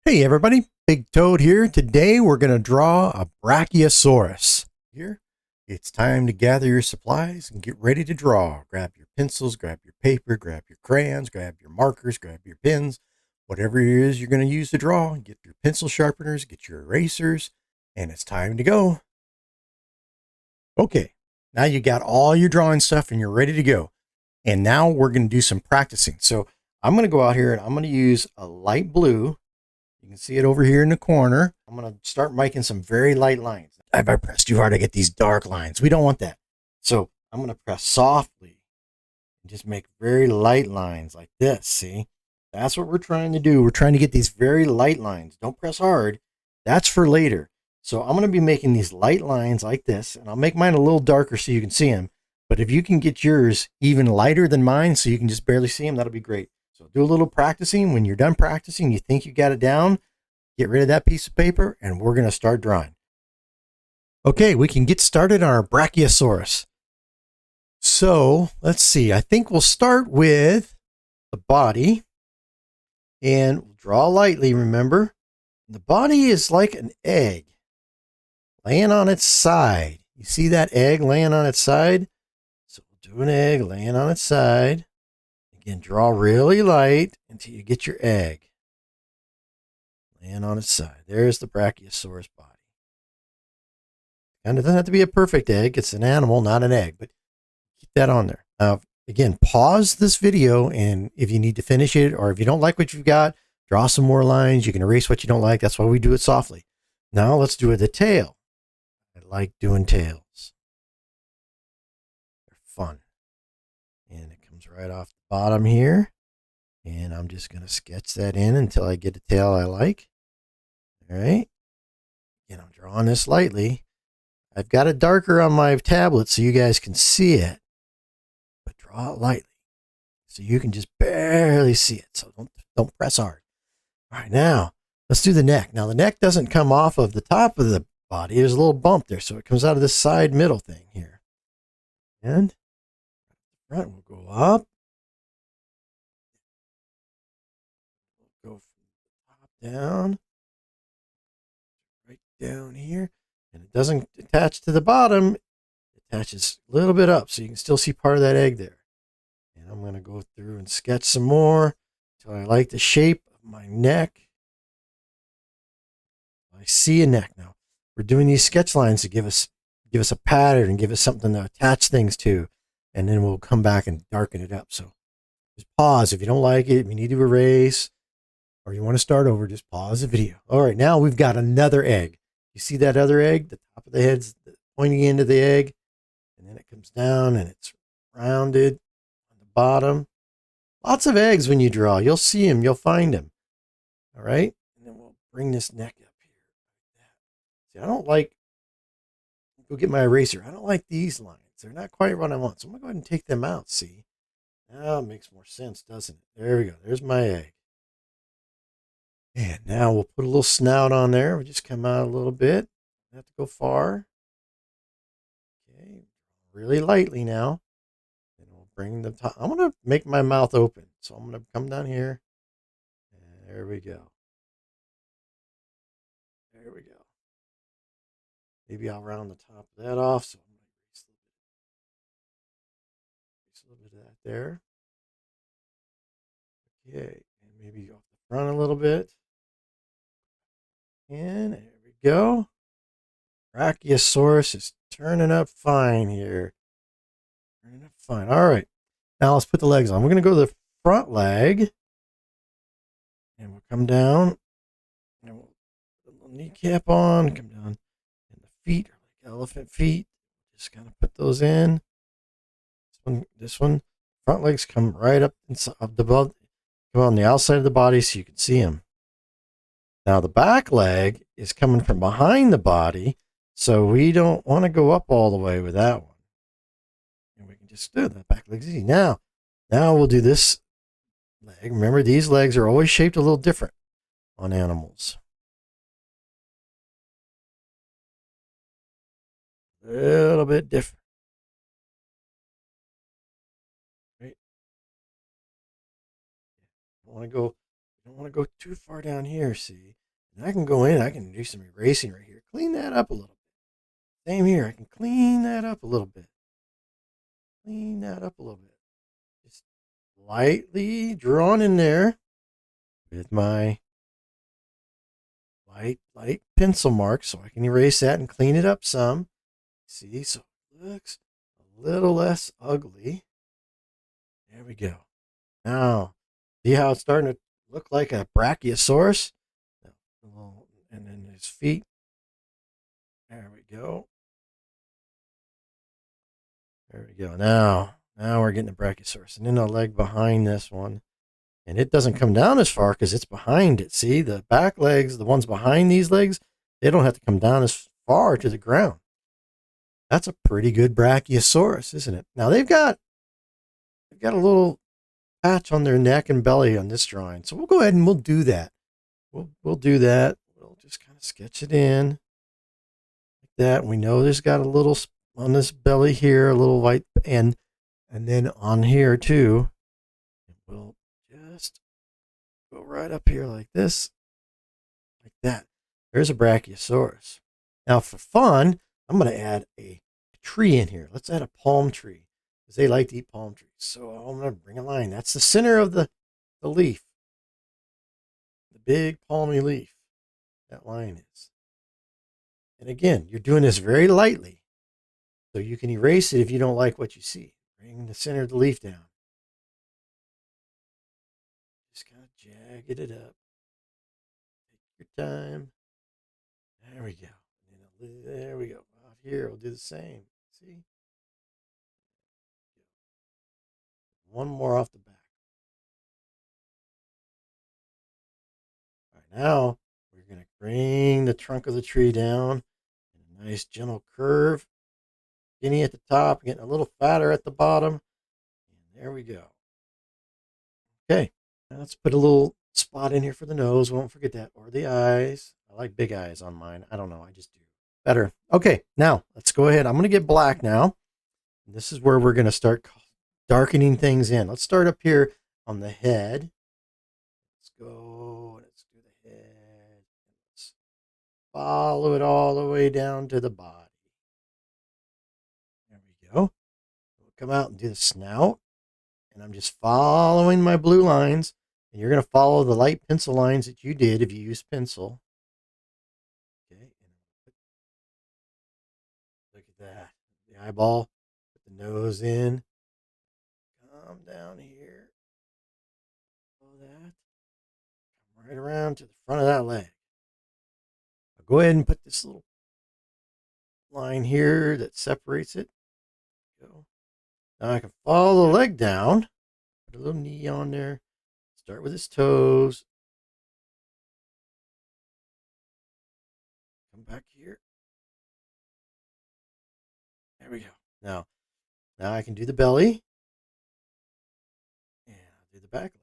Hey everybody, Big Toad here. Today we're going to draw a Brachiosaurus. Here, it's time to gather your supplies and get ready to draw. Grab your pencils, grab your paper, grab your crayons, grab your markers, grab your pens, whatever it is you're going to use to draw. Get your pencil sharpeners, get your erasers, and it's time to go. Okay, now you got all your drawing stuff and you're ready to go. And now we're going to do some practicing. So I'm going to go out here and I'm going to use a light blue. You can see it over here in the corner. I'm going to start making some very light lines. If I press too hard, I get these dark lines. We don't want that. So I'm going to press softly and just make very light lines like this. See, that's what we're trying to do. We're trying to get these very light lines. Don't press hard. That's for later. So I'm going to be making these light lines like this, and I'll make mine a little darker so you can see them. But if you can get yours even lighter than mine so you can just barely see them, that'll be great. So do a little practicing. When you're done practicing, you think you got it down, get rid of that piece of paper, and we're going to start drawing. Okay, we can get started on our Brachiosaurus. So let's see. I think we'll start with the body, and we'll draw lightly, remember. The body is like an egg laying on its side. You see that egg laying on its side? So we'll do an egg laying on its side. Again, draw really light until you get your egg laying on its side. There's the Brachiosaurus body. And it doesn't have to be a perfect egg. It's an animal, not an egg, but keep that on there. Now, again, pause this video, and if you need to finish it, or if you don't like what you've got, draw some more lines. You can erase what you don't like. That's why we do it softly. Now let's do the tail. I like doing tails. They're fun. And it comes right off the bottom here. And I'm just going to sketch that in until I get a tail I like. All right. And I'm drawing this lightly. I've got it darker on my tablet so you guys can see it. But draw it lightly so you can just barely see it. So don't press hard. All right, now let's do the neck. Now the neck doesn't come off of the top of the body. There's a little bump there. So it comes out of this side middle thing here. And the front will go up. Go from the top down. Right down here. And it doesn't attach to the bottom. It attaches a little bit up so you can still see part of that egg there. And I'm going to go through and sketch some more until I like the shape of my neck. I see a neck now. We're doing these sketch lines to give us a pattern and give us something to attach things to. And then we'll come back and darken it up. So just pause if you don't like it, if you need to erase, or you want to start over, just pause the video. All right, now we've got another egg. You see that other egg? The top of the head's pointing into the egg, and then it comes down and it's rounded on the bottom. Lots of eggs when you draw. You'll see them. You'll find them. All right? And then we'll bring this neck up here. See, I don't like, go get my eraser. I don't like these lines. They're not quite what I want. So I'm going to go ahead and take them out, see? Now it makes more sense, doesn't it? There we go. There's my egg. And now we'll put a little snout on there. We'll just come out a little bit. Don't have to go far. Okay, really lightly now. And we'll bring the top. I'm going to make my mouth open. So I'm going to come down here. And there we go. There we go. Maybe I'll round the top of that off. So I'm going to erase a little bit of that there. Okay, and maybe off the front a little bit. And there we go. Brachiosaurus is turning up fine here. Turning up fine. All right. Now let's put the legs on. We're going to go to the front leg. And we'll come down. And we'll put a little kneecap on. Come down. And the feet are like elephant feet. Just kind of put those in. This one. Front legs come right up inside of the body. Come on the outside of the body so you can see them. Now the back leg is coming from behind the body. So we don't want to go up all the way with that one. And we can just do that. Back leg's easy. Now we'll do this leg. Remember, these legs are always shaped a little different on animals. A little bit different. Right? You don't don't want to go too far down here, see? And I can go in, I can do some erasing right here. Clean that up a little bit. Same here, I can clean that up a little bit. Clean that up a little bit. Just lightly drawn in there with my light pencil mark so I can erase that and clean it up some. See, so it looks a little less ugly. There we go. Now, see how it's starting to look like a Brachiosaurus? And then his feet. There we go. There we go. Now we're getting a Brachiosaurus. And then a leg behind this one. And it doesn't come down as far because it's behind it. See, the back legs, the ones behind these legs, they don't have to come down as far to the ground. That's a pretty good Brachiosaurus, isn't it? Now they've got a little patch on their neck and belly on this drawing. So we'll go ahead and we'll do that. We'll do that. We'll just kind of sketch it in like that. We know there's got a little on this belly here, a little white, and then on here too. We'll just go right up here like this, like that. There's a Brachiosaurus. Now for fun, I'm going to add a tree in here. Let's add a palm tree because they like to eat palm trees. So I'm going to bring a line. That's the center of the leaf. The big palmy leaf. That line is. And again, you're doing this very lightly. So you can erase it if you don't like what you see. Bring the center of the leaf down. Just kind of jagged it up. Take your time. There we go. There we go. Out here, we'll do the same. See? One more off the back. All right, now we're going to bring the trunk of the tree down in a nice gentle curve. Skinny at the top, getting a little fatter at the bottom. And there we go. Okay, now let's put a little spot in here for the nose. Won't forget that. Or the eyes. I like big eyes on mine. I don't know. I just do better. Okay, now let's go ahead. I'm going to get black now. This is where we're going to start darkening things in. Let's start up here on the head. Let's go. Let's do the head. Let's follow it all the way down to the body. There we go. We'll come out and do the snout. And I'm just following my blue lines. And you're going to follow the light pencil lines that you did if you use pencil. Okay. Look at that. The eyeball. Put the nose in. Come down here. Follow that. Come right around to the front of that leg. I'll go ahead and put this little line here that separates it. Go. Now I can follow the leg down. Put a little knee on there. Start with his toes. Come back here. There we go. Now I can do the belly. And I'll do the back leg.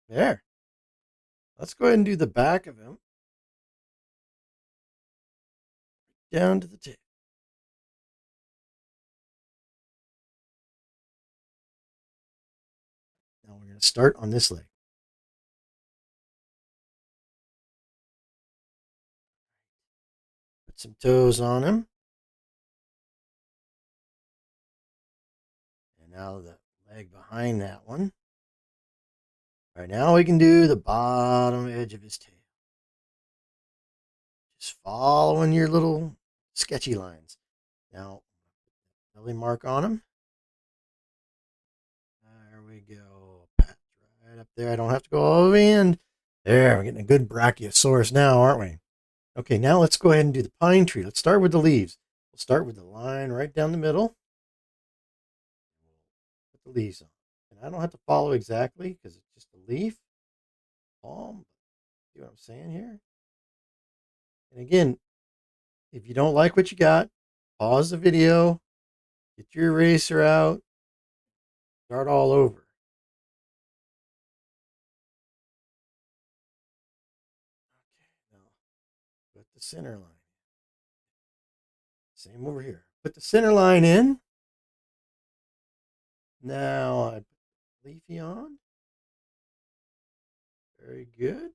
There. Let's go ahead and do the back of him. Down to the tail. Now we're going to start on this leg. Put some toes on him. And now the leg behind that one. All right, now we can do the bottom edge of his tail. Just following your little sketchy lines. Now, belly mark on him. There we go. Pat right up there. I don't have to go all the way in. There, we're getting a good Brachiosaurus now, aren't we? Okay, now let's go ahead and do the pine tree. Let's start with the leaves. We'll start with the line right down the middle. Put the leaves on. And I don't have to follow exactly because it's just a leaf. Palm. See what I'm saying here? And again, if you don't like what you got, pause the video, get your eraser out, start all over. Okay, now put the center line. Same over here. Put the center line in. Now I put the leafy on. Very good.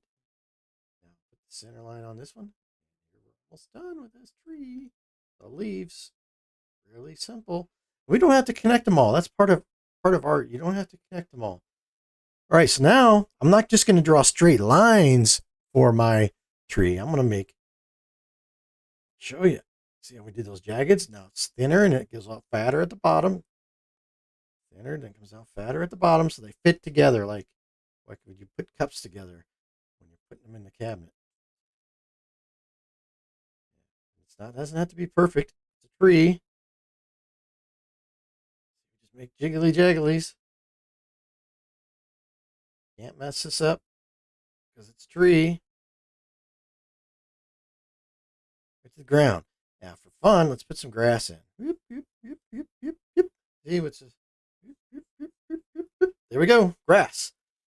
Now put the center line on this one. We're almost done with this tree. The leaves, really simple. We don't have to connect them all. That's part of art. You don't have to connect them all. All right, so now I'm not just going to draw straight lines for my tree. I'm going to show you. See how we did those jaggeds? Now it's thinner and it goes out fatter at the bottom. Thinner, then comes out fatter at the bottom, so they fit together like when you put cups together when you're putting them in the cabinet. It doesn't have to be perfect. It's a tree. Just make jiggly jagglies. Can't mess this up because it's a tree. Right to the ground. Now for fun, let's put some grass in. Whoop, whoop, whoop, whoop, whoop, whoop. See what's this? Whoop, whoop, whoop, whoop, whoop, whoop. There we go, grass.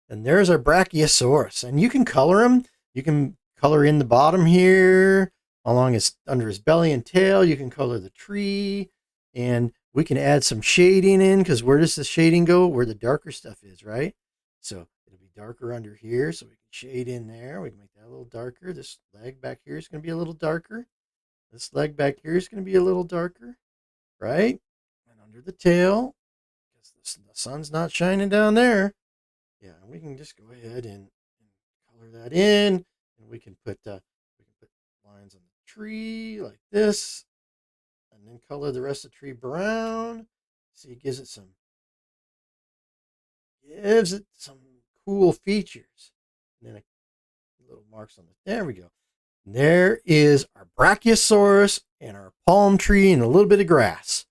And there's our Brachiosaurus. And you can color him. You can color in the bottom here, under his belly and tail. You can color the tree. And we can add some shading in, because where does the shading go? Where the darker stuff is, right? So it'll be darker under here, so we can shade in there. We can make that a little darker. This leg back here is going to be a little darker. This leg back here is going to be a little darker, right? And under the tail, because the sun's not shining down there. Yeah, we can just go ahead and color that in, and we can put lines on the tree like this, and then color the rest of the tree brown. See, it gives it some cool features. And then little marks on it. There we go. And there is our Brachiosaurus and our palm tree and a little bit of grass.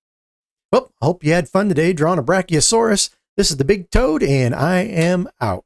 Well, I hope you had fun today drawing a Brachiosaurus. This is the Big Toad, and I am out.